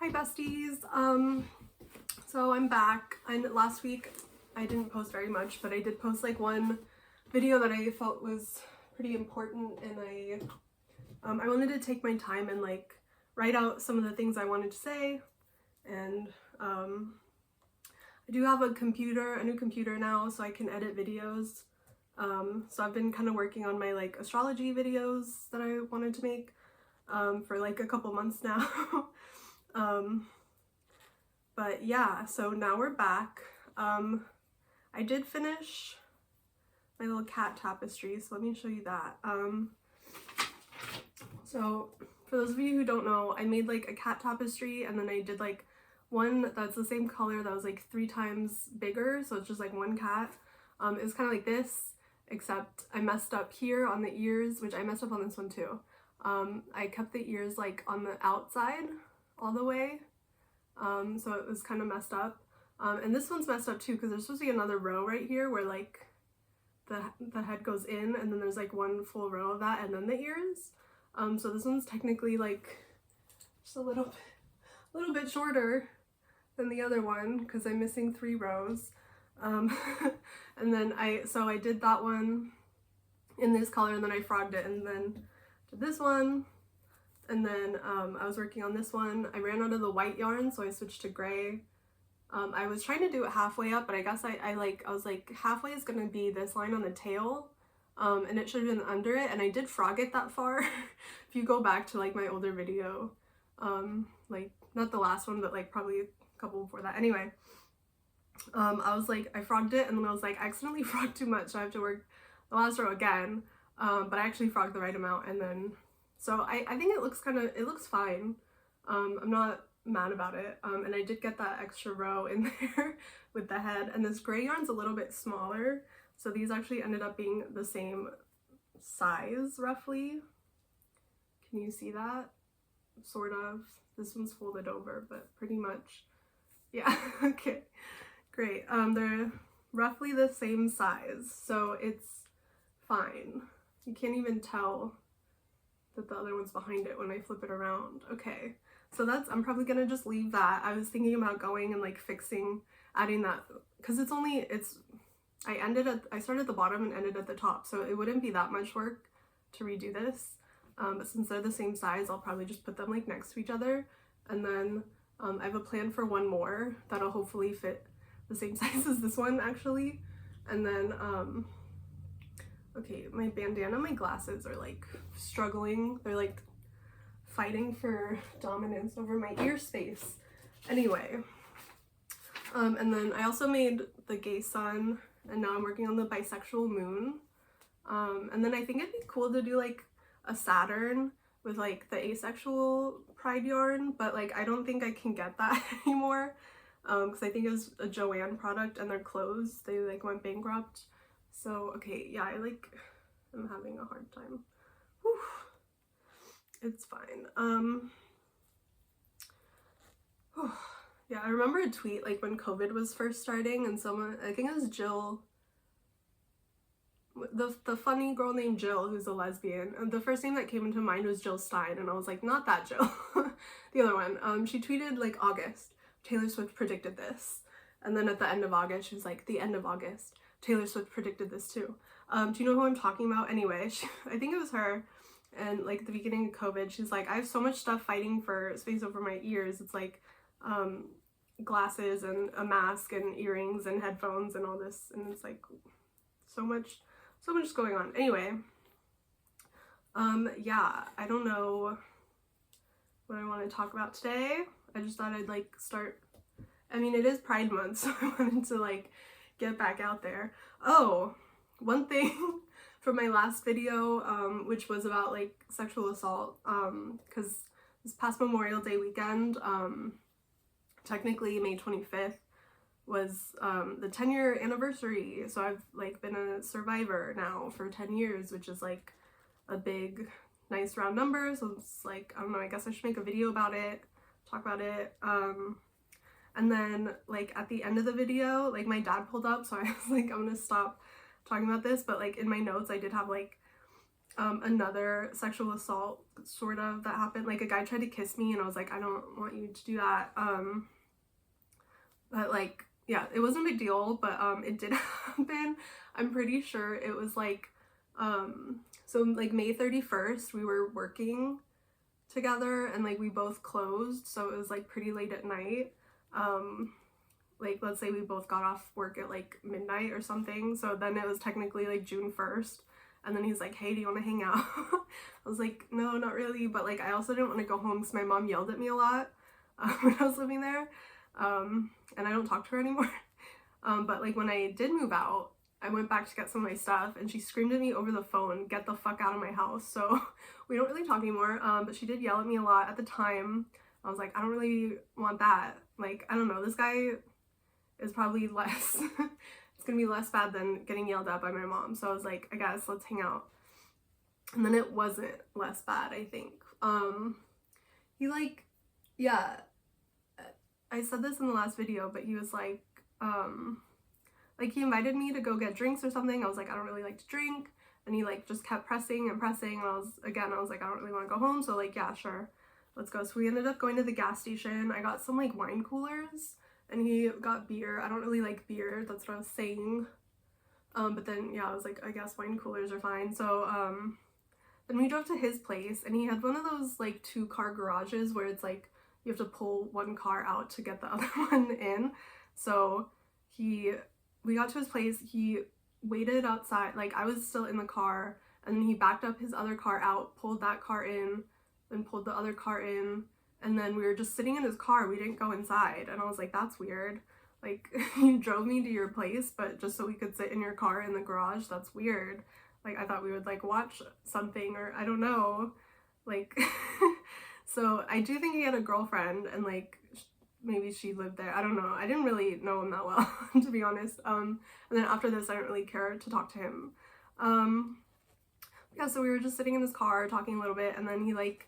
Hi besties. So I'm back. Last week I didn't post very much, but I did post like one video that I felt was pretty important, and I wanted to take my time and like write out some of the things I wanted to say. And I do have a new computer now, so I can edit videos. So I've been kind of working on my like astrology videos that I wanted to make for like a couple months now. But yeah, so now we're back. I did finish my little cat tapestry, so let me show you that. So for those of you who don't know, I made like a cat tapestry, and then I did like one that's the same color that was like 3 times bigger, so it's just like one cat. It was kind of like this, except I messed up here on the ears, which I messed up on this one too. I kept the ears like on the outside all the way, so it was kind of messed up. And this one's messed up too, because there's supposed to be another row right here where like the head goes in, and then there's like one full row of that, and then the ears. So this one's technically like just a little bit shorter than the other one because I'm missing 3 rows. And then I did that one in this color, and then I frogged it, and then did this one, and then I was working on this one. I ran out of the white yarn, so I switched to gray. I was trying to do it halfway up, but I guess I was like halfway is gonna be this line on the tail, and it should have been under it, and I did frog it that far. If you go back to like my older video, like not the last one, but like probably a couple before that. Anyway, I frogged it, and then I was like, I accidentally frogged too much, so I have to work the last row again. But I actually frogged the right amount, and then so I think it looks fine. I'm not mad about it. And I did get that extra row in there with the head, and this gray yarn's a little bit smaller, so these actually ended up being the same size roughly. Can you see that? Sort of. This one's folded over, but pretty much, yeah. Okay, great. They're roughly the same size, so it's fine. You can't even tell that the other one's behind it when I flip it around. Okay, so I'm probably gonna just leave that. I was thinking about going and like adding that, because I started at the bottom and ended at the top, so it wouldn't be that much work to redo this. But since they're the same size, I'll probably just put them like next to each other, and then I have a plan for one more that'll hopefully fit the same size as this one actually. And then okay, my bandana, my glasses are like struggling. They're like fighting for dominance over my ear space. Anyway, and then I also made the gay sun, and now I'm working on the bisexual moon. And then I think it'd be cool to do like a Saturn with like the asexual pride yarn, but like I don't think I can get that anymore, because I think it was a Joanne product and they're closed. They like went bankrupt. So okay, yeah, I'm having a hard time. Whew. It's fine. Yeah, I remember a tweet like when COVID was first starting, and someone, I think it was Jill, the funny girl named Jill who's a lesbian, and the first name that came into mind was Jill Stein, and I was like, not that Jill. The other one. She tweeted like August, Taylor Swift predicted this, and then at the end of August she was like, the end of August, Taylor Swift predicted this too. Do you know who I'm talking about? Anyway, I think it was her, and like at the beginning of COVID, she's like, I have so much stuff fighting for space over my ears. It's like glasses and a mask and earrings and headphones and all this, and it's like so much going on. Anyway, yeah, I don't know what I want to talk about today. I just thought I'd like start, I mean, it is Pride Month, so I wanted to like get back out there. Oh, one thing from my last video, which was about like sexual assault, because this past Memorial Day weekend, technically May 25th, was the 10-year anniversary. So I've like been a survivor now for 10 years, which is like a big, nice round number. So it's like, I don't know, I guess I should make a video about it, talk about it. And then like at the end of the video, like my dad pulled up, so I was like, I'm gonna stop talking about this, but like in my notes I did have like another sexual assault sort of that happened. Like a guy tried to kiss me and I was like, I don't want you to do that. But like, yeah, it wasn't a big deal, but it did happen. I'm pretty sure it was like, so like May 31st, we were working together and like we both closed, so it was like pretty late at night. Like let's say we both got off work at like midnight or something, so then it was technically like June 1st, and then he's like, hey, do you want to hang out? I was like, no, not really, but like I also didn't want to go home because my mom yelled at me a lot when I was living there, and I don't talk to her anymore. But like when I did move out, I went back to get some of my stuff and she screamed at me over the phone, get the fuck out of my house. So we don't really talk anymore, but she did yell at me a lot at the time. I was like, I don't really want that. Like, I don't know, this guy is probably less, it's gonna be less bad than getting yelled at by my mom. So I was like, I guess let's hang out. And then it wasn't less bad, I think. He like, yeah, I said this in the last video, but he was like he invited me to go get drinks or something. I was like, I don't really like to drink. And he like just kept pressing and pressing. And I was like, I don't really want to go home. So like, yeah, sure, let's go. So we ended up going to the gas station. I got some like wine coolers and he got beer. I don't really like beer. That's what I was saying. But then yeah, I was like, I guess wine coolers are fine. So then we drove to his place and he had one of those like 2-car garages where it's like you have to pull one car out to get the other one in. So we got to his place, he waited outside, like I was still in the car, and then he backed up his other car out, pulled that car in, then pulled the other car in, and then we were just sitting in his car, we didn't go inside, and I was like, that's weird. Like, you drove me to your place, but just so we could sit in your car in the garage, that's weird. Like, I thought we would like watch something, or I don't know, like, so I do think he had a girlfriend, and like, maybe she lived there. I don't know. I didn't really know him that well, to be honest. And then after this, I didn't really care to talk to him. Yeah, so we were just sitting in his car talking a little bit, and then he like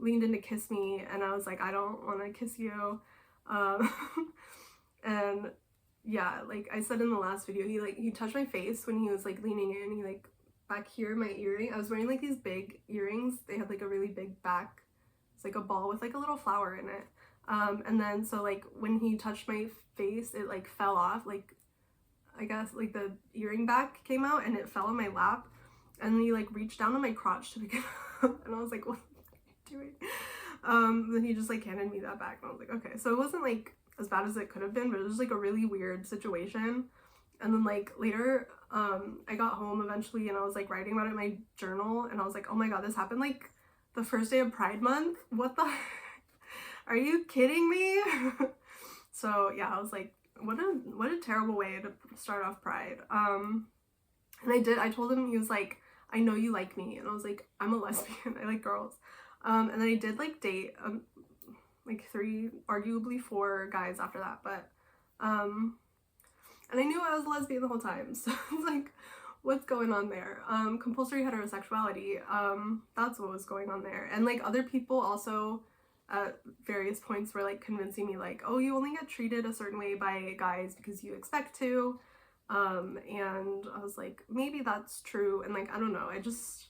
leaned in to kiss me, and I was like, I don't want to kiss you. And yeah, like I said in the last video, he touched my face when he was like leaning in. He like back here, my earring. I was wearing like these big earrings. They had like a really big back. It's like a ball with like a little flower in it. And then so like when he touched my face, it like fell off, like I guess like the earring back came out and it fell on my lap, and then he like reached down on my crotch to pick it up, and I was like, what are you doing? Then he just like handed me that back, and I was like, okay. So it wasn't like as bad as it could have been, but it was just like a really weird situation. And then like later I got home eventually and I was like writing about it in my journal, and I was like, oh my god, this happened like the first day of Pride Month. What the are you kidding me? So yeah, I was like, what a terrible way to start off Pride. And I told him, he was like, I know you like me, and I was like, I'm a lesbian, I like girls. And then I did like date like 3, arguably 4 guys after that, but and I knew I was a lesbian the whole time, so I was like, what's going on there? Compulsory heterosexuality, that's what was going on there. And like other people also at various points were like convincing me like, oh, you only get treated a certain way by guys because you expect to, and I was like, maybe that's true. And like, I don't know, I just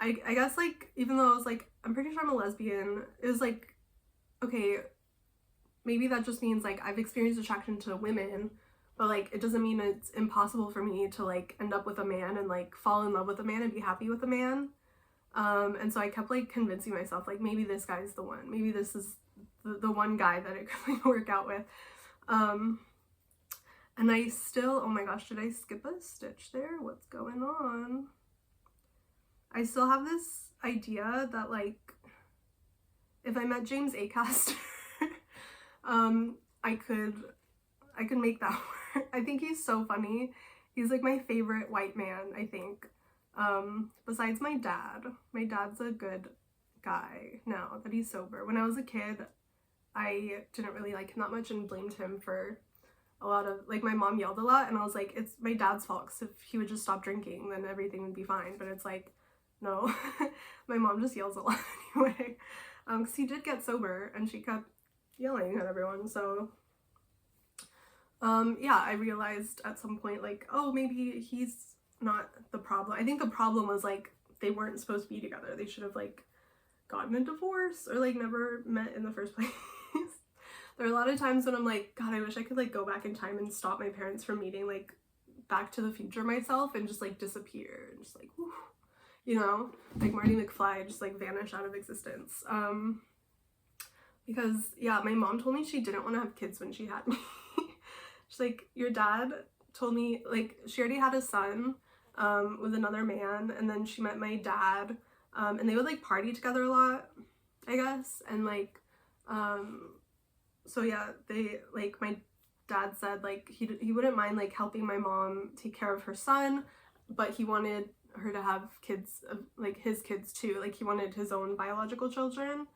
I guess like, even though I was like, I'm pretty sure I'm a lesbian, it was like, okay, maybe that just means like I've experienced attraction to women, but like it doesn't mean it's impossible for me to like end up with a man and like fall in love with a man and be happy with a man. And so I kept like convincing myself like, maybe this guy's the one, maybe this is the one guy that it could like work out with. And I still, oh my gosh, did I skip a stitch there? What's going on? I still have this idea that like if I met James Acaster, I could make that work. I think he's so funny. He's like my favorite white man, I think. Besides my dad. My dad's a good guy now that he's sober. When I was a kid, I didn't really like him that much and blamed him for a lot of, like, my mom yelled a lot, and I was like, it's my dad's fault, because if he would just stop drinking, then everything would be fine. But it's like, no, my mom just yells a lot anyway. Because he did get sober, and she kept yelling at everyone, so Yeah, I realized at some point, like, oh, maybe he's not the problem. I think the problem was, like, they weren't supposed to be together. They should have, like, gotten a divorce or, like, never met in the first place. There are a lot of times when I'm like, God, I wish I could, like, go back in time and stop my parents from meeting, like, Back to the Future myself and just, like, disappear and just, like, whew, you know? Like, Marty McFly just, like, vanish out of existence. Because, yeah, my mom told me she didn't want to have kids when she had me. She's like, your dad told me, like, she already had a son with another man, and then she met my dad, and they would, like, party together a lot, I guess, and, like, so, yeah, they, like, my dad said, like, he wouldn't mind, like, helping my mom take care of her son, but he wanted her to have kids, like, his kids, too. Like, he wanted his own biological children,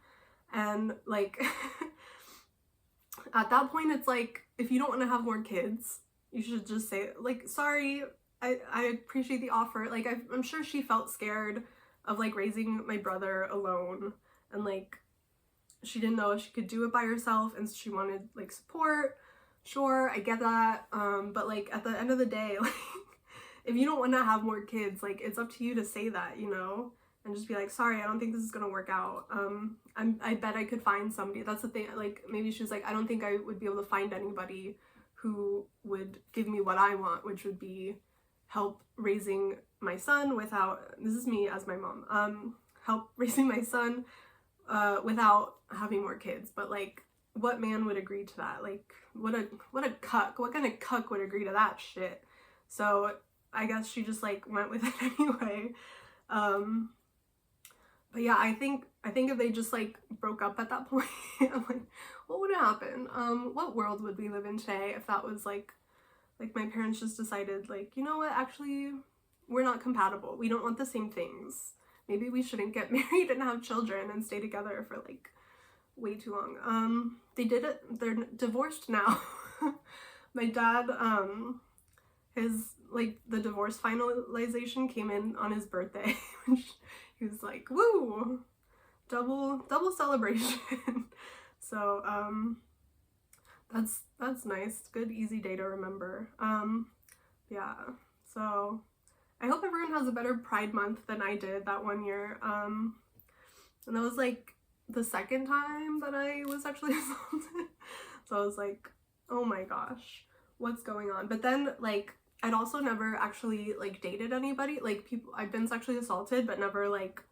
and, like, at that point, it's like, if you don't want to have more kids, you should just say, like, sorry, I appreciate the offer. Like, I'm sure she felt scared of, like, raising my brother alone, and, like, she didn't know if she could do it by herself, and she wanted, like, support. Sure, I get that, but, like, at the end of the day, like, if you don't want to have more kids, like, it's up to you to say that, you know? And just be like, sorry, I don't think this is gonna work out. I bet I could find somebody. That's the thing, like, maybe she was like, I don't think I would be able to find anybody who would give me what I want, which would be help raising my son without, this is me as my mom, help raising my son without having more kids. But, like, what man would agree to that? Like, what a cuck, what kind of cuck would agree to that shit? So I guess she just, like, went with it anyway. But yeah, I think if they just, like, broke up at that point, I'm like, what would happen? What world would we live in today if that was, like my parents just decided, like, you know what, actually, we're not compatible. We don't want the same things. Maybe we shouldn't get married and have children and stay together for, like, way too long. They did it. They're divorced now. My dad, his, like, the divorce finalization came in on his birthday, which he was like, woo, double celebration. So, that's nice. Good, easy day to remember. Yeah, so I hope everyone has a better Pride Month than I did that one year. And that was, like, the second time that I was actually assaulted. So I was like, oh my gosh, what's going on? But then, like, I'd also never actually, like, dated anybody. Like, people, I've been sexually assaulted, but never, like,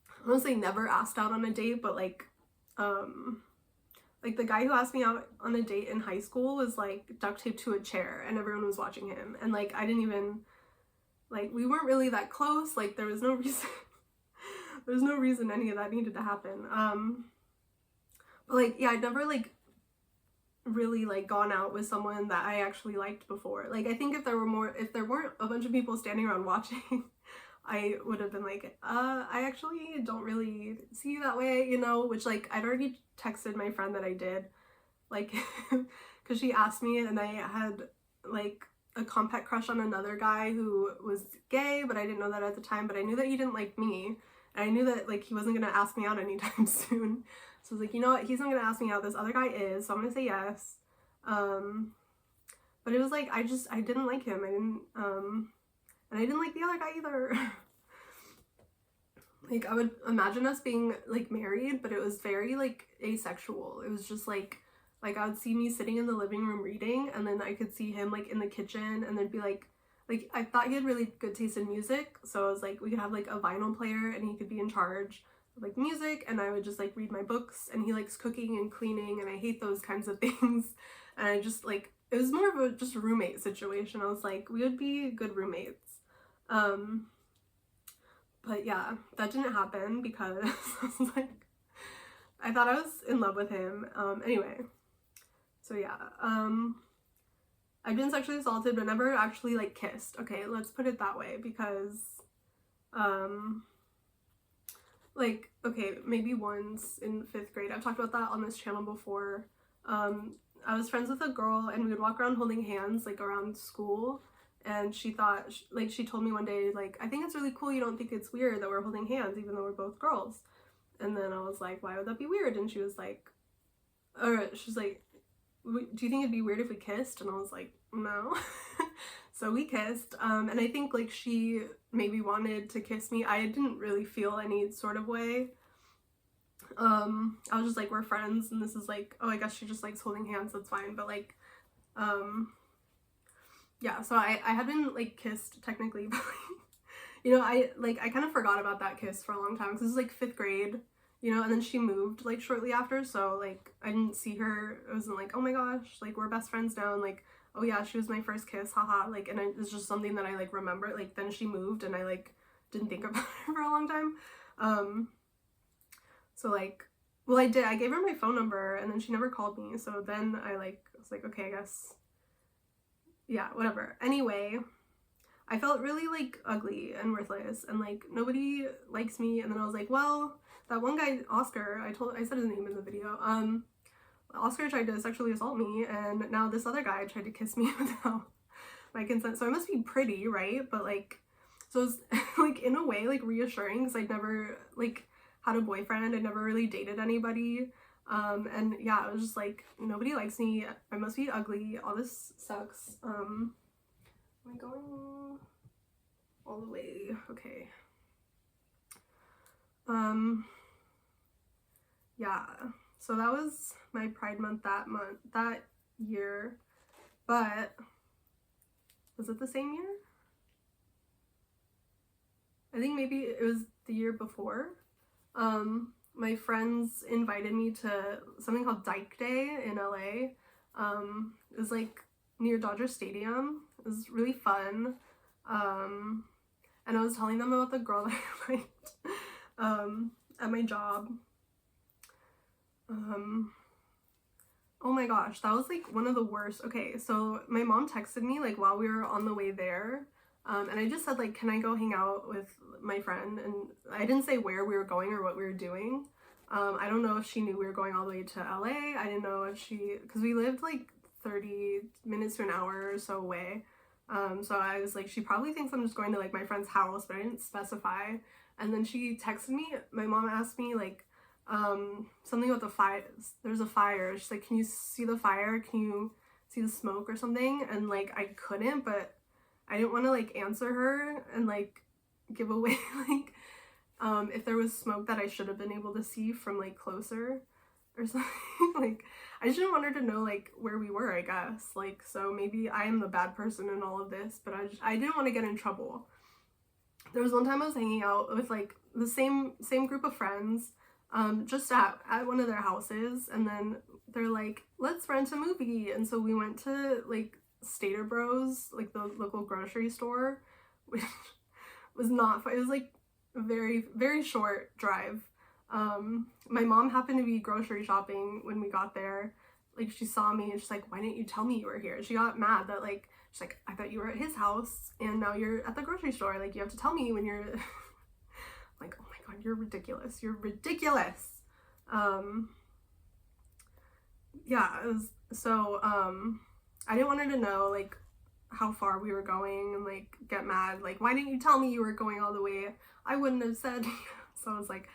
I don't want to say never asked out on a date, but, like, the guy who asked me out on a date in high school was, like, duct taped to a chair and everyone was watching him. And, like, I didn't even, like, we weren't really that close. Like, there was no reason, there's no reason any of that needed to happen. But, like, yeah, I'd never, like, really, like, gone out with someone that I actually liked before. Like, I think if there weren't a bunch of people standing around watching, I would have been like, I actually don't really see you that way, you know, which, like, I'd already texted my friend that I did, like, because she asked me, and I had, like, a compact crush on another guy who was gay, but I didn't know that at the time, but I knew that he didn't like me, and I knew that, like, he wasn't gonna ask me out anytime soon. So I was like, you know what, he's not gonna ask me out, this other guy is, so I'm gonna say yes. But it was like, I didn't like him, and I didn't like the other guy either. Like, I would imagine us being, like, married, but it was very, like, asexual. It was just, like I would see me sitting in the living room reading, and then I could see him, like, in the kitchen, and there'd be, like, I thought he had really good taste in music, so I was like, we could have, like, a vinyl player, and he could be in charge of, like, music, and I would just, like, read my books, and he likes cooking and cleaning, and I hate those kinds of things, and I just, like, it was more of a just roommate situation. I was like, we would be good roommates. But yeah, that didn't happen because I was like, I thought I was in love with him. Anyway, so yeah, I've been sexually assaulted, but never actually, like, kissed. Okay, let's put it that way, because, like, okay, maybe once in 5th grade. I've talked about that on this channel before. I was friends with a girl, and we would walk around holding hands, like, around school, and she thought, like, she told me one day, like, I think it's really cool you don't think it's weird that we're holding hands even though we're both girls. And then I was like, why would that be weird? And she was like, or she's like, do you think it'd be weird if we kissed? And I was like, no. So we kissed, and I think like she maybe wanted to kiss me. I didn't really feel any sort of way. I was just like, we're friends, and this is like, oh, I guess she just likes holding hands, that's fine. But like, yeah, so I had been like kissed technically, but you know, I kind of forgot about that kiss for a long time, because this was like 5th grade, you know, and then she moved like shortly after, so like I didn't see her. It wasn't like, oh my gosh, like we're best friends now, and like, oh yeah, she was my first kiss, haha, like, and it's just something that I like remember. Like then she moved and I like didn't think about her for a long time. So like, well, I gave her my phone number, and then she never called me, so then I like was like, okay, I guess, yeah, whatever. Anyway, I felt really like ugly and worthless, and like nobody likes me. And then I was like, well, that one guy, Oscar, I said his name in the video, Oscar tried to sexually assault me, and now this other guy tried to kiss me without my consent, so I must be pretty, right? But like, so it's like in a way like reassuring, because I'd never like had a boyfriend, I never really dated anybody, and yeah, it was just like, nobody likes me, I must be ugly, all this sucks. Am I going all the way? Okay. Yeah, so that was my Pride month that year. But was it the same year? I think maybe it was the year before. My friends invited me to something called Dyke Day in LA. It was like near Dodger Stadium. It was really fun. And I was telling them about the girl that I liked at my job. Oh my gosh, that was like one of the worst. Okay, so my mom texted me like while we were on the way there, and I just said like, can I go hang out with my friend? And I didn't say where we were going or what we were doing. I don't know if she knew we were going all the way to LA. I didn't know if because we lived like 30 minutes to an hour or so away. So I was like, she probably thinks I'm just going to like my friend's house, but I didn't specify. And then she texted me, my mom asked me like, something about the fire, there's a fire, she's like, can you see the fire, can you see the smoke or something? And like I couldn't, but I didn't want to like answer her and like give away like if there was smoke that I should have been able to see from like closer or something. Like I just didn't want her to know like where we were, I guess. Like, so maybe I am the bad person in all of this, but I didn't want to get in trouble. There was one time I was hanging out with like the same group of friends, just at one of their houses, and then they're like, let's rent a movie. And so we went to like Stater Bros, like the local grocery store, which was not fun. It was like a very, very short drive. My mom happened to be grocery shopping when we got there. Like she saw me and she's like, why didn't you tell me you were here? She got mad that like, she's like, I thought you were at his house and now you're at the grocery store. Like you have to tell me when you're like, oh my god, you're ridiculous. You're ridiculous. Yeah, it was so I didn't want her to know like how far we were going and like get mad. Like, why didn't you tell me you were going all the way? I wouldn't have said. So I was like,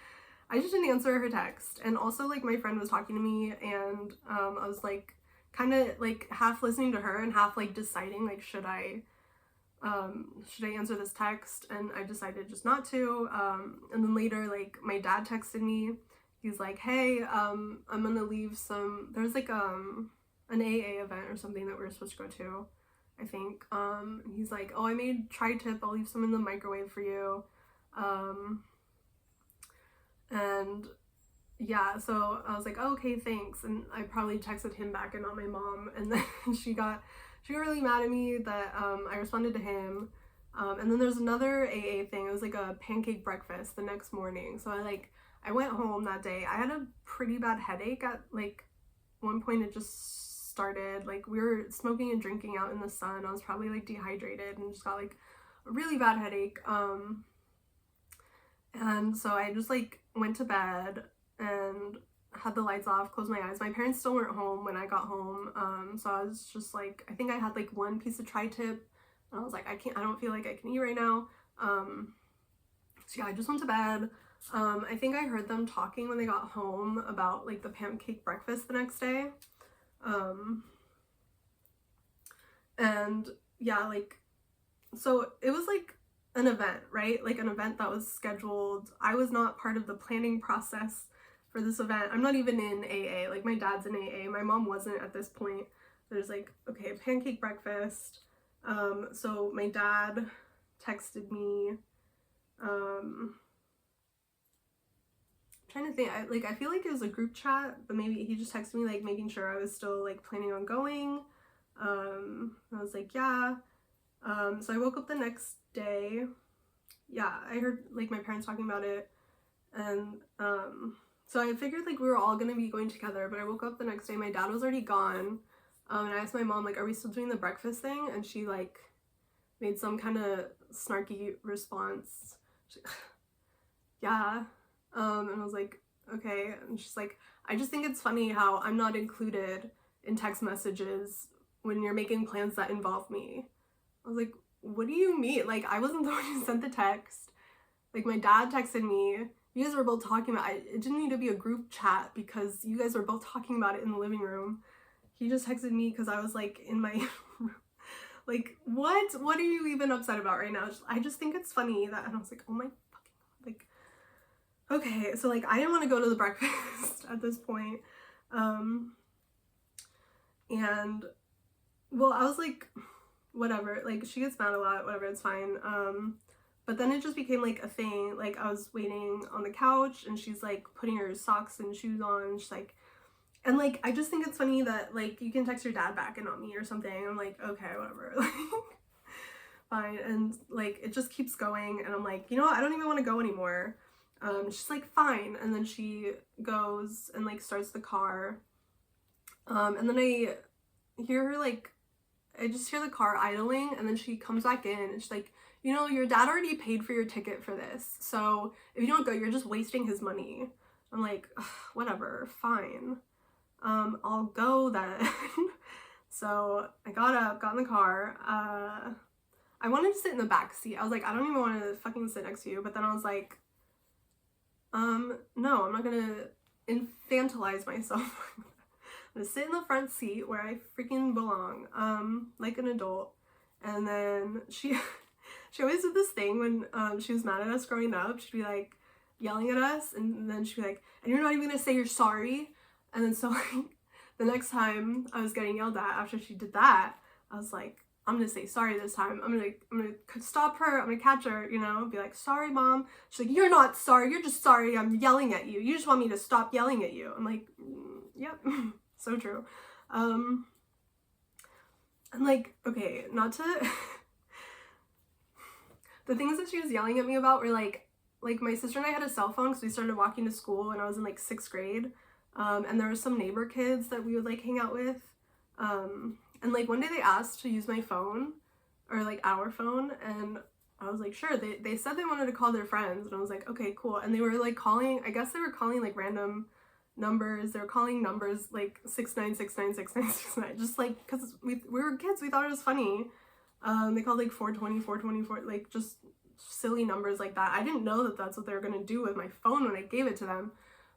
I just didn't answer her text. And also like my friend was talking to me, and I was like kind of like half listening to her and half like deciding like should I answer this text, and I decided just not to. And then later like my dad texted me. He's like, hey, I'm gonna leave some, there's like an AA event or something that we were supposed to go to, I think. He's like, oh, I made tri-tip, I'll leave some in the microwave for you. And yeah, so I was like, oh, okay, thanks. And I probably texted him back and not my mom. And then she got really mad at me that I responded to him. And then there's another AA thing. It was like a pancake breakfast the next morning. So I went home that day. I had a pretty bad headache at like one point. It just started, like we were smoking and drinking out in the sun. I was probably like dehydrated and just got like a really bad headache. And so I just like went to bed and had the lights off, closed my eyes. My parents still weren't home when I got home. So I was just like, I think I had like one piece of tri-tip and I was like, I don't feel like I can eat right now. So yeah, I just went to bed. I think I heard them talking when they got home about like the pancake breakfast the next day. And yeah, like, so it was like an event, right? Like an event that was scheduled. I was not part of the planning process for this event. I'm not even in AA. Like, my dad's in AA. My mom wasn't at this point. There's like, okay, pancake breakfast. So my dad texted me. I'm trying to think. I feel like it was a group chat, but maybe he just texted me, like, making sure I was still like planning on going. I was like, yeah. So I woke up the next day. Yeah, I heard like my parents talking about it, and so I figured like we were all gonna be going together, but I woke up the next day, my dad was already gone. And I asked my mom, like, are we still doing the breakfast thing? And she like made some kind of snarky response. She's like, yeah. And I was like, okay. And she's like, I just think it's funny how I'm not included in text messages when you're making plans that involve me. I was like, what do you mean? Like, I wasn't the one who sent the text. Like, my dad texted me. You guys were both talking about it. It didn't need to be a group chat because you guys were both talking about it in the living room. He just texted me because I was like in my room. Like, what are you even upset about right now? I just think it's funny that, and I was like, oh my fucking, like, okay. So like, I didn't want to go to the breakfast at this point. And well, I was like, whatever, like, she gets mad a lot, whatever, it's fine. But then it just became like a thing. Like, I was waiting on the couch and she's like putting her socks and shoes on. She's like, and like, I just think it's funny that like you can text your dad back and not me or something. I'm like, okay, whatever, like, fine. And like, it just keeps going, and I'm like, you know what, I don't even want to go anymore. She's like, fine. And then she goes and like starts the car. And then I hear her like, I just hear the car idling, and then she comes back in and she's like, you know, your dad already paid for your ticket for this, so if you don't go, you're just wasting his money. I'm like, whatever, fine. I'll go then. So I got up, got in the car. I wanted to sit in the back seat. I was like, I don't even want to fucking sit next to you. But then I was like, no, I'm not gonna infantilize myself. I'm gonna sit in the front seat where I freaking belong, like an adult. And then she always did this thing when she was mad at us growing up. She'd be like yelling at us, and then she'd be like, and you're not even gonna say you're sorry. And then so like the next time I was getting yelled at after she did that, I was like, I'm gonna say sorry this time. I'm gonna stop her. I'm gonna catch her, you know, be like, sorry, mom. She's like, you're not sorry. You're just sorry. I'm yelling at you. You just want me to stop yelling at you. I'm like, yep. So true. And like, okay, not to the things that she was yelling at me about were like my sister and I had a cell phone because we started walking to school when I was in like 6th grade. And there were some neighbor kids that we would like hang out with. And like one day they asked to use my phone, or like our phone, and I was like, sure. They said they wanted to call their friends, and I was like, okay, cool. And they were like calling, I guess they were calling like random numbers. They were calling numbers like 69696969, just like because we were kids, we thought it was funny. They called like 420, like just silly numbers like that. I didn't know that that's what they were gonna do with my phone when I gave it to them,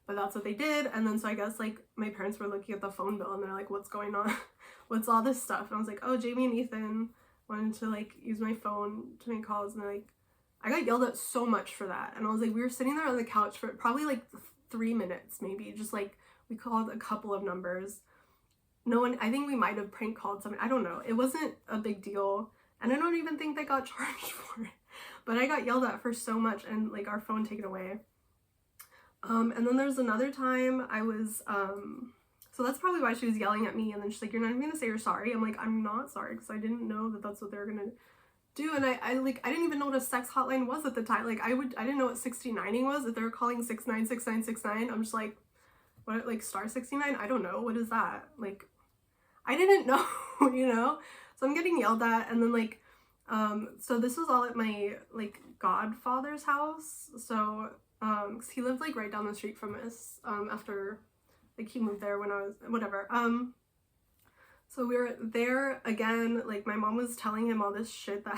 but that's what they did. And then so I guess like my parents were looking at the phone bill and they're like, what's going on? What's all this stuff? And I was like, oh, Jamie and Ethan wanted to like use my phone to make calls. And they're like, I got yelled at so much for that. And I was like, we were sitting there on the couch for probably like 3 minutes, maybe, just like we called a couple of numbers. No one, I think we might have prank called someone. I don't know. It wasn't a big deal. And I don't even think they got charged for it. But I got yelled at for so much and like our phone taken away. And then there's another time I was, so that's probably why she was yelling at me. And then she's like, you're not even gonna say you're sorry. I'm like, I'm not sorry, because I didn't know that that's what they were gonna do. And I didn't even know what a sex hotline was at the time. Like I didn't know what 69ing was. If they were calling 696969, I'm just like, what, like star 69? I don't know. What is that? Like, I didn't know, you know? So I'm getting yelled at. And then like, so this was all at my like godfather's house. So, 'cause he lived like right down the street from us, after like he moved there when I was, whatever. So we were there again, like my mom was telling him all this shit that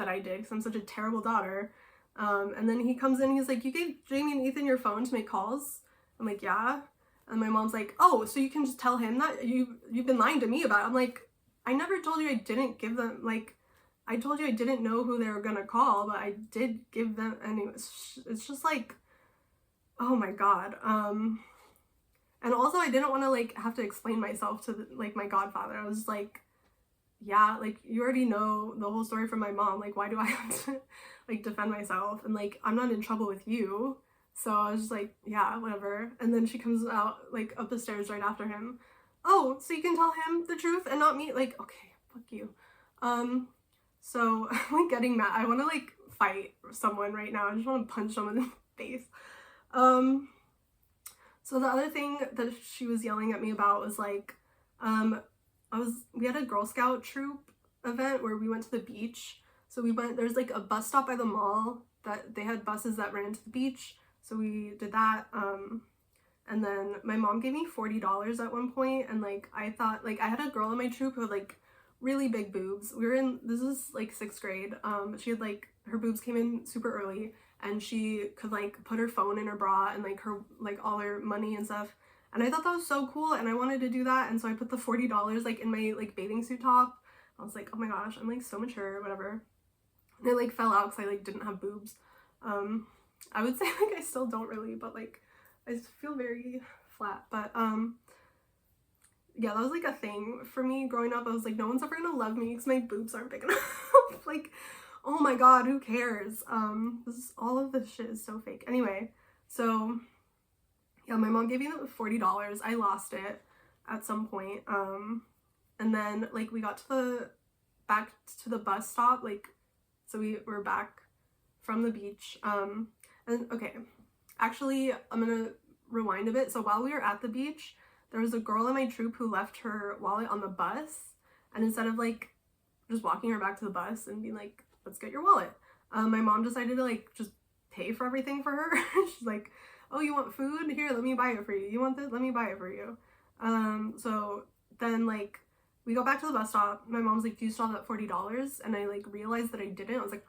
I did because I'm such a terrible daughter. And then he comes in, he's like, you gave Jamie and Ethan your phone to make calls? I'm like, yeah. And my mom's like, oh, so you can just tell him that you've been lying to me about it. I'm like, I never told you I didn't give them, like, I told you I didn't know who they were gonna call, but I did give them, anyways. It's just like, oh my god. And also I didn't want to like have to explain myself to like my godfather. I was like, yeah, like you already know the whole story from my mom, like why do I have to like defend myself, and like I'm not in trouble with you. So I was just like, yeah, whatever. And then she comes out like up the stairs right after him. Oh, so you can tell him the truth and not me? Like, okay, fuck you. So I'm like getting mad. I want to like fight someone right now. I just want to punch someone in the face. So the other thing that she was yelling at me about was like, we had a Girl Scout troop event where we went to the beach. So there's like a bus stop by the mall that they had buses that ran to the beach. So we did that. And then my mom gave me $40 at one point, and like I thought, like I had a girl in my troop who had like really big boobs. This was like 6th grade. She had like, her boobs came in super early, and she could like put her phone in her bra and like her, like all her money and stuff. And I thought that was so cool, and I wanted to do that. And so I put the $40 like in my like bathing suit top. I was like, oh my gosh, I'm like so mature, whatever. And it like fell out because I like didn't have boobs. I would say like I still don't really, but like I just feel very flat. But yeah, that was like a thing for me growing up. I was like, no one's ever gonna love me because my boobs aren't big enough. Like, oh my god, who cares? All of this shit is so fake. Anyway, so yeah, my mom gave me the $40. I lost it at some point. And then like we got back to the bus stop, like, so we were back from the beach. And okay, actually, I'm gonna rewind a bit. So while we were at the beach, there was a girl in my troop who left her wallet on the bus, and instead of like just walking her back to the bus and being like, let's get your wallet, my mom decided to like just pay for everything for her. She's like, oh, you want food? Here, let me buy it for you. You want this? Let me buy it for you. So then like we go back to the bus stop. My mom's like, do you still have that $40? And I like realized that I didn't. I was like,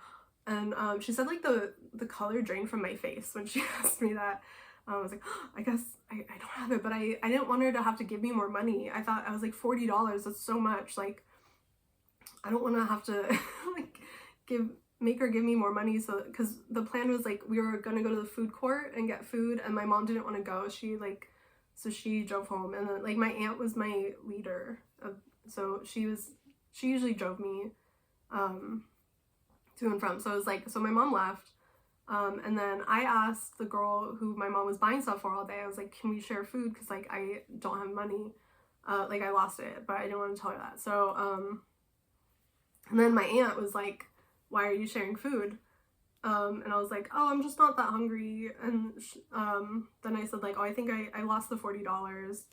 and she said like the color drained from my face when she asked me that. I was like, oh, I guess I don't have it, but I didn't want her to have to give me more money. I was like, $40, that's so much. Like, I don't want to have to like make her give me more money. So, because the plan was like, we were gonna go to the food court and get food, and my mom didn't want to go. So she drove home, and then like my aunt was my leader, so she usually drove me to and from. So it was like, so my mom left. And then I asked the girl who my mom was buying stuff for all day, I was like, can we share food? Because like I don't have money. Like I lost it, but I didn't want to tell her that. So and then my aunt was like, why are you sharing food? And I was like, oh, I'm just not that hungry. And then I said like, oh, I think I lost the $40.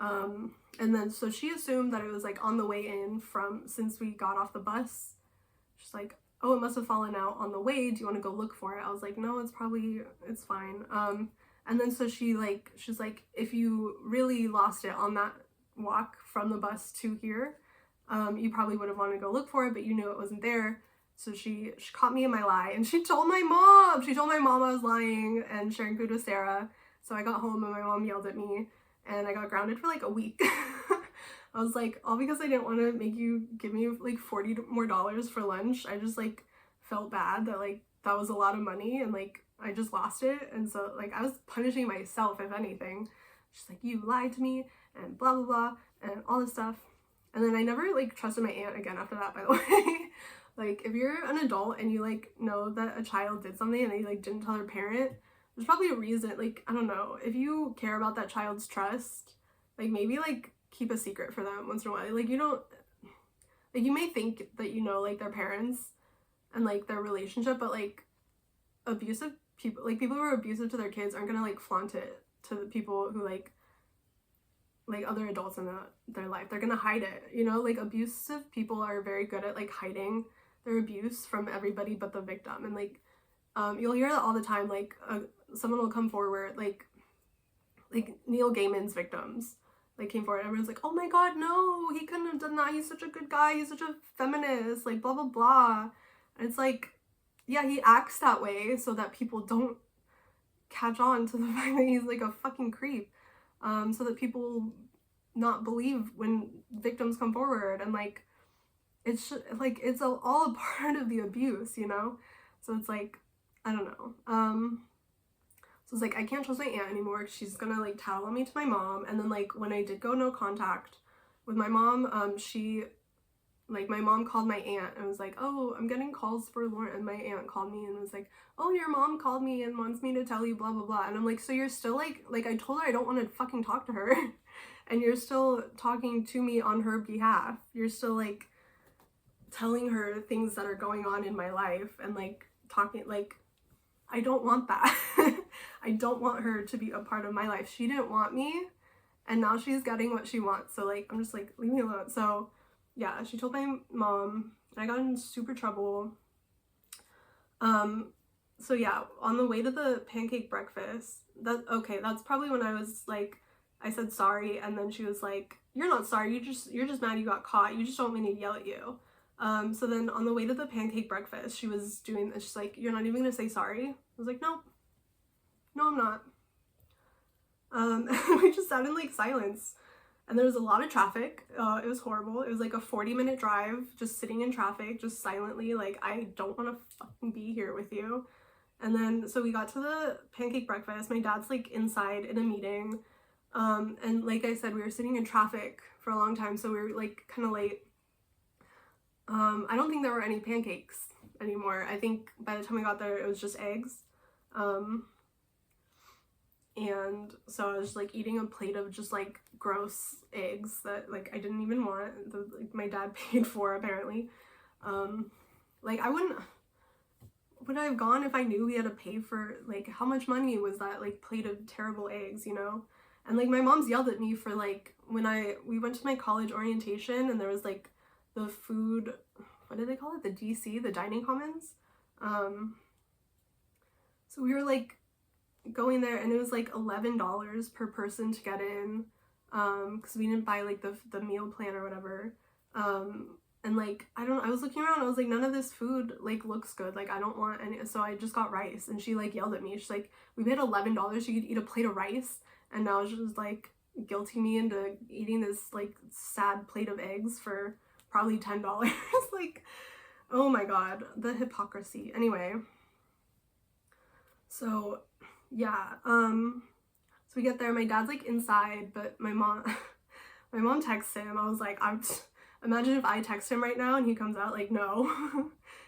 And then so she assumed that it was like on the way in since we got off the bus. She's like, oh, it must have fallen out on the way. Do you want to go look for it? I was like, no, it's fine. And then so she's like, if you really lost it on that walk from the bus to here, you probably would have wanted to go look for it, but you knew it wasn't there. So she caught me in my lie, and she told my mom. She told my mom I was lying and sharing food with Sarah. So I got home and my mom yelled at me, and I got grounded for like a week. I was like, all because I didn't want to make you give me like $40 more for lunch. I just like felt bad that like that was a lot of money, and like I just lost it. And so like I was punishing myself, if anything. She's like, you lied to me and blah blah blah and all this stuff. And then I never like trusted my aunt again after that, by the way. Like if you're an adult and you like know that a child did something and they like didn't tell their parent, there's probably a reason. Like I don't know, if you care about that child's trust, like maybe like keep a secret for them once in a while. Like you don't, like you may think that you know like their parents and like their relationship, but like abusive people, like people who are abusive to their kids aren't gonna like flaunt it to the people who like other adults in their life. They're gonna hide it, you know. Like abusive people are very good at like hiding their abuse from everybody but the victim. And like you'll hear that all the time. Like someone will come forward, like Neil Gaiman's victims like came forward, everyone's like, oh my god, no, he couldn't have done that, he's such a good guy, he's such a feminist, like blah blah blah. And it's like, yeah, he acts that way so that people don't catch on to the fact that he's like a fucking creep. so that people not believe when victims come forward, and like it's like it's all a part of the abuse, you know. So it's like, I don't know. So it's like I can't trust my aunt anymore. She's gonna like tell on me to my mom. And then like when I did go no contact with my mom, my mom called my aunt and was like, oh, I'm getting calls for Lauren. And my aunt called me and was like, oh, your mom called me and wants me to tell you blah blah blah. And I'm like, so you're still like I told her I don't want to fucking talk to her and you're still talking to me on her behalf. You're still like telling her things that are going on in my life and like talking, like, I don't want that. I don't want her to be a part of my life. She didn't want me, and now she's getting what she wants. So like, I'm just like, leave me alone. So yeah, she told my mom, and I got in super trouble. So yeah, on the way to the pancake breakfast, that's probably when I was like, I said sorry, and then she was like, you're not sorry, you're just mad you got caught, you just don't want me to yell at you. So then on the way to the pancake breakfast, she was doing this, she's like, you're not even gonna say sorry? I was like, no, I'm not. We just sat in like silence, and there was a lot of traffic. It was horrible. It was like a 40-minute drive, just sitting in traffic, just silently, like, I don't want to fucking be here with you. And then, so we got to the pancake breakfast. My dad's like inside in a meeting. And like I said, we were sitting in traffic for a long time, so we were like kind of late. I don't think there were any pancakes anymore. I think by the time we got there, it was just eggs. And so I was like eating a plate of just like gross eggs that like I didn't even want, like my dad paid for apparently. Like would I have gone if I knew we had to pay for, like, how much money was that like plate of terrible eggs, you know? And like my mom's yelled at me for like when we went to my college orientation and there was like the food, what do they call it? The DC, the dining commons. So we were like going there and it was like $11 per person to get in, because we didn't buy like the meal plan or whatever. And like, I was looking around, I was like, none of this food like looks good, like I don't want any, so I just got rice. And she like yelled at me, she's like, we paid $11, you could eat a plate of rice, and now she's just like guilting me into eating this like sad plate of eggs for probably $10. Like, oh my god, the hypocrisy. Anyway, so yeah, so we get there, my dad's like inside, but my mom texts him. I was like, imagine if I text him right now and he comes out, like, no.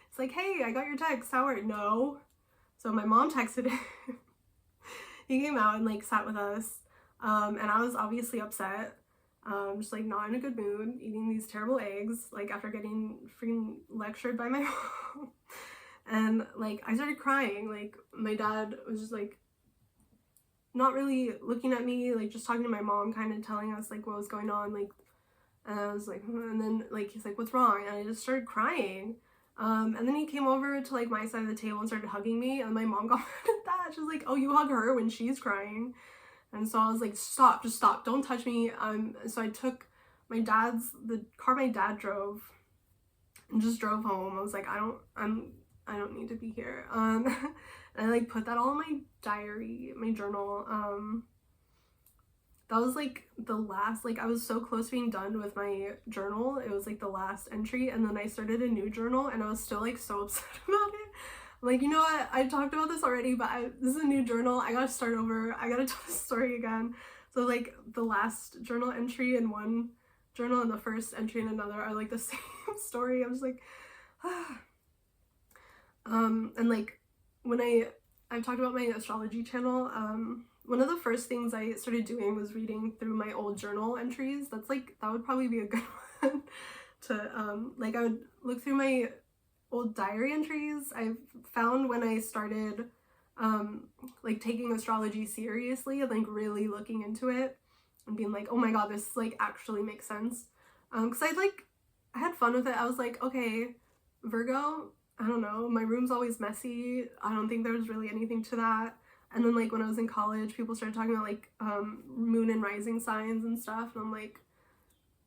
It's like, hey, I got your text, how are you? No. So my mom texted him. He came out and like sat with us, and I was obviously upset, just like not in a good mood, eating these terrible eggs, like after getting freaking lectured by my mom. And like I started crying. Like my dad was just like not really looking at me, like just talking to my mom, kind of telling us like what was going on, like, and I was like, and then like he's like, what's wrong? And I just started crying. And then he came over to like my side of the table and started hugging me, and my mom got mad at that. She was like, oh, you hug her when she's crying. And so I was like, stop, just stop, don't touch me. So I took the car my dad drove and just drove home. I was like, I don't need to be here. And I like put that all in my diary, my journal. That was like the last, like I was so close to being done with my journal. It was like the last entry, and then I started a new journal and I was still like so upset about it. Like, you know what, I talked about this already, but this is a new journal. I gotta start over. I gotta tell the story again. So like the last journal entry in one journal and the first entry in another are like the same story. I'm just like, ah. And like when I've talked about my astrology channel, one of the first things I started doing was reading through my old journal entries. That would probably be a good one to, like I would look through my old diary entries. I've found when I started, like taking astrology seriously and like really looking into it and being like, oh my god, this like actually makes sense. Cause I had fun with it. I was like, okay, Virgo, I don't know, my room's always messy. I don't think there's really anything to that. And then like when I was in college, people started talking about like moon and rising signs and stuff, and I'm like,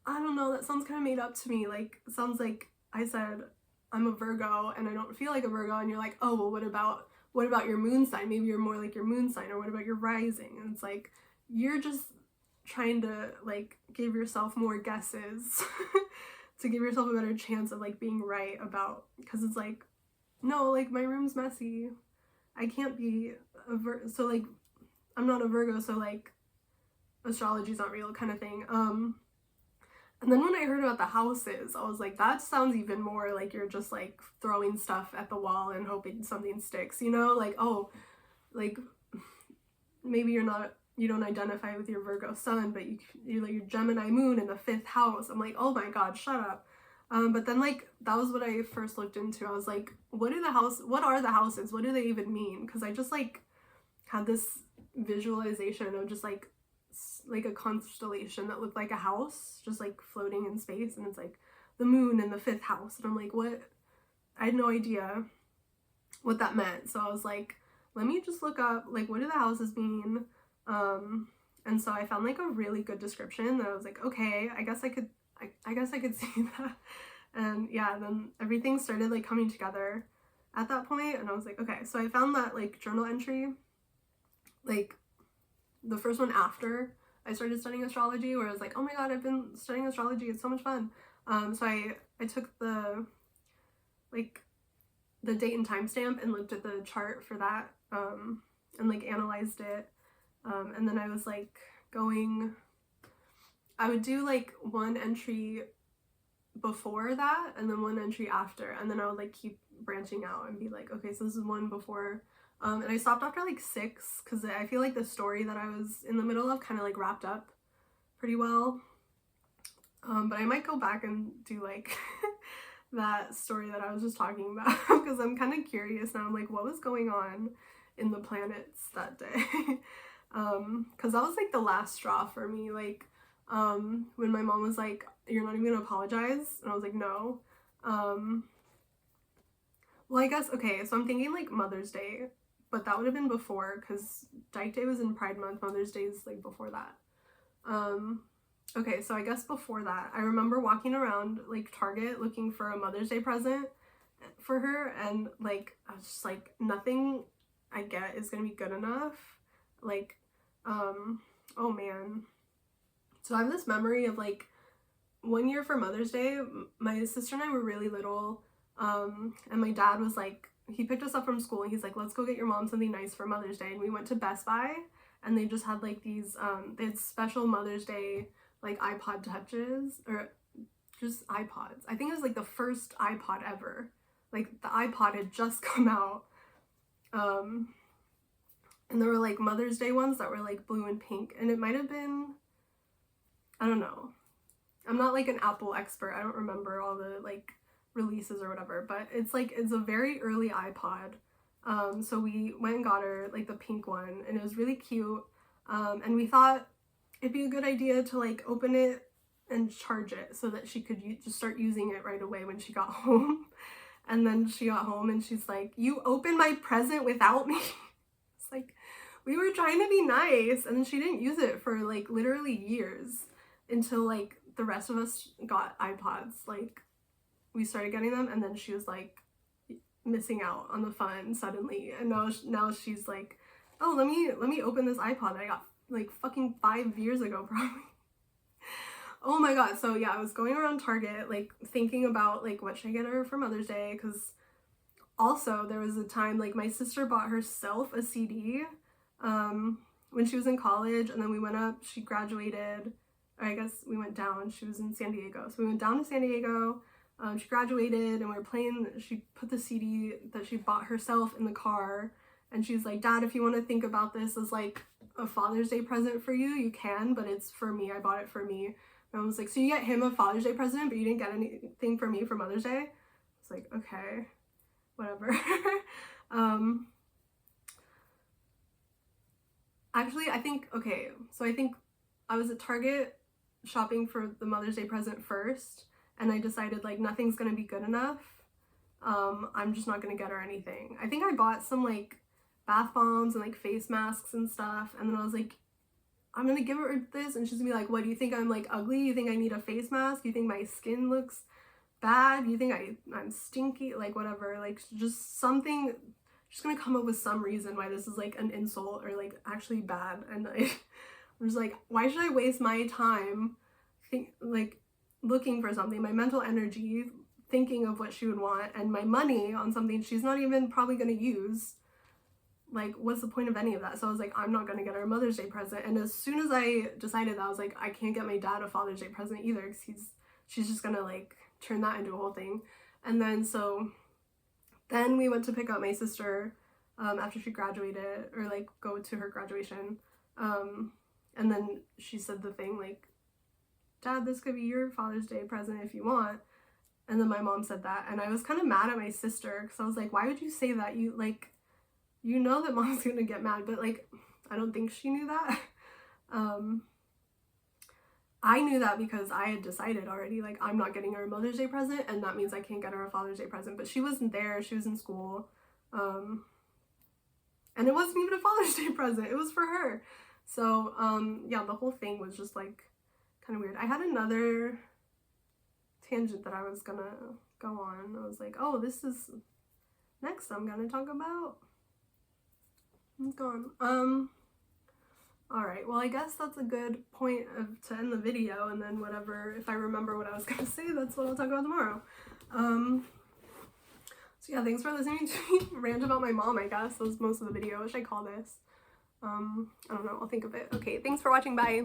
I don't know, that sounds kind of made up to me. Like, it sounds like I said I'm a Virgo and I don't feel like a Virgo, and you're like, oh well, what about your moon sign? Maybe you're more like your moon sign, or what about your rising? And it's like, you're just trying to like give yourself more guesses to give yourself a better chance of like being right about, because it's like, no, like my room's messy, I can't be so like I'm not a Virgo, so like astrology's not real kind of thing. And then when I heard about the houses, I was like, that sounds even more like you're just like throwing stuff at the wall and hoping something sticks, you know? Like, oh, like maybe you don't identify with your Virgo sun, but you're like your Gemini moon in the 5th house. I'm like, oh my God, shut up. But then like that was what I first looked into. I was like, what are the houses? What do they even mean? Because I just like had this visualization of just like a constellation that looked like a house just like floating in space, and it's like the moon in the 5th house, and I'm like, what? I had no idea what that meant. So I was like, let me just look up like what do the houses mean. And so I found like a really good description that I was like, okay, I guess I could see that. And yeah, then everything started like coming together at that point, and I was like, okay. So I found that like journal entry, like the first one after I started studying astrology, where I was like, oh my God, I've been studying astrology, it's so much fun. So I took the like the date and timestamp and looked at the chart for that, and like analyzed it. And then I was like I would do like one entry before that and then one entry after, and then I would like keep branching out and be like, okay, so this is one before. And I stopped after like 6 because I feel like the story that I was in the middle of kind of like wrapped up pretty well. But I might go back and do like that story that I was just talking about because I'm kind of curious now. I'm like, what was going on in the planets that day? Because that was like the last straw for me. Like when my mom was like, you're not even gonna apologize, and I was like, no. Well, I guess, okay, so I'm thinking like Mother's Day, but that would have been before, because Dyke Day was in Pride Month. Mother's Day is like before that. Okay, so I guess before that, I remember walking around like Target looking for a Mother's Day present for her, and like I was just like, nothing I get is gonna be good enough. Like, oh man. So I have this memory of like one year for Mother's Day, my sister and I were really little, and my dad was like, he picked us up from school and he's like, let's go get your mom something nice for Mother's Day. And we went to Best Buy, and they just had like these, they had special Mother's Day like iPod touches, or just iPods. I think it was like the first iPod ever. Like the iPod had just come out. And there were like Mother's Day ones that were like blue and pink, and it might have been, I don't know. I'm not like an Apple expert. I don't remember all the like releases or whatever, but it's like, it's a very early iPod. So we went and got her like the pink one, and it was really cute. And we thought it'd be a good idea to like open it and charge it so that she could just start using it right away when she got home. And then she got home and she's like, you opened my present without me. It's like, we were trying to be nice. And then she didn't use it for like literally years until like the rest of us got iPods. Like we started getting them, and then she was like missing out on the fun suddenly. And now she's like, oh, let me open this iPod that I got like fucking 5 years ago probably. Oh my God. So yeah, I was going around Target like thinking about like what should I get her for Mother's Day, because also there was a time like my sister bought herself a CD when she was in college, and then we went up, she graduated, or I guess we went down, she was in San Diego, so we went down to San Diego. She graduated and we were playing, she put the CD that she bought herself in the car, and she's like, Dad, if you want to think about this as like a Father's Day present for you, you can, but it's for me, I bought it for me. And I was like, so you get him a Father's Day present, but you didn't get anything for me for Mother's Day? It's like, okay, whatever. Actually, I think I was at Target shopping for the Mother's Day present first, and I decided like nothing's gonna be good enough. I'm just not gonna get her anything. I think I bought some like bath bombs and like face masks and stuff, and then I was like, I'm gonna give her this, and she's gonna be like, what, do you think I'm like ugly? You think I need a face mask? You think my skin looks bad? You think I'm stinky? Like whatever, like just something. She's gonna come up with some reason why this is like an insult or like actually bad, and I'm just like, why should I waste my time looking for something, my mental energy thinking of what she would want, and my money on something she's not even probably going to use? Like, what's the point of any of that? So I was like, I'm not going to get her a Mother's Day present. And as soon as I decided that, I was like, I can't get my dad a Father's Day present either, because she's just gonna like turn that into a whole thing. And then then we went to pick up my sister after she graduated, or like go to her graduation. And then she said the thing like, Dad, this could be your Father's Day present if you want. And then my mom said that, and I was kind of mad at my sister, because I was like, why would you say that? You know that Mom's gonna get mad. But like, I don't think she knew that. I knew that because I had decided already, like, I'm not getting her a Mother's Day present, and that means I can't get her a Father's Day present. But she wasn't there, she was in school, and it wasn't even a Father's Day present, it was for her. So yeah, the whole thing was just like kind of weird. I had another tangent that I was gonna go on. I was like, oh, this is next I'm gonna talk about. It's gone. Alright, well, I guess that's a good point to end the video, and then whatever, if I remember what I was gonna say, that's what I'll talk about tomorrow. So yeah, thanks for listening to me rant about my mom, I guess. That was most of the video. What should I call this? I don't know, I'll think of it. Okay, thanks for watching, bye!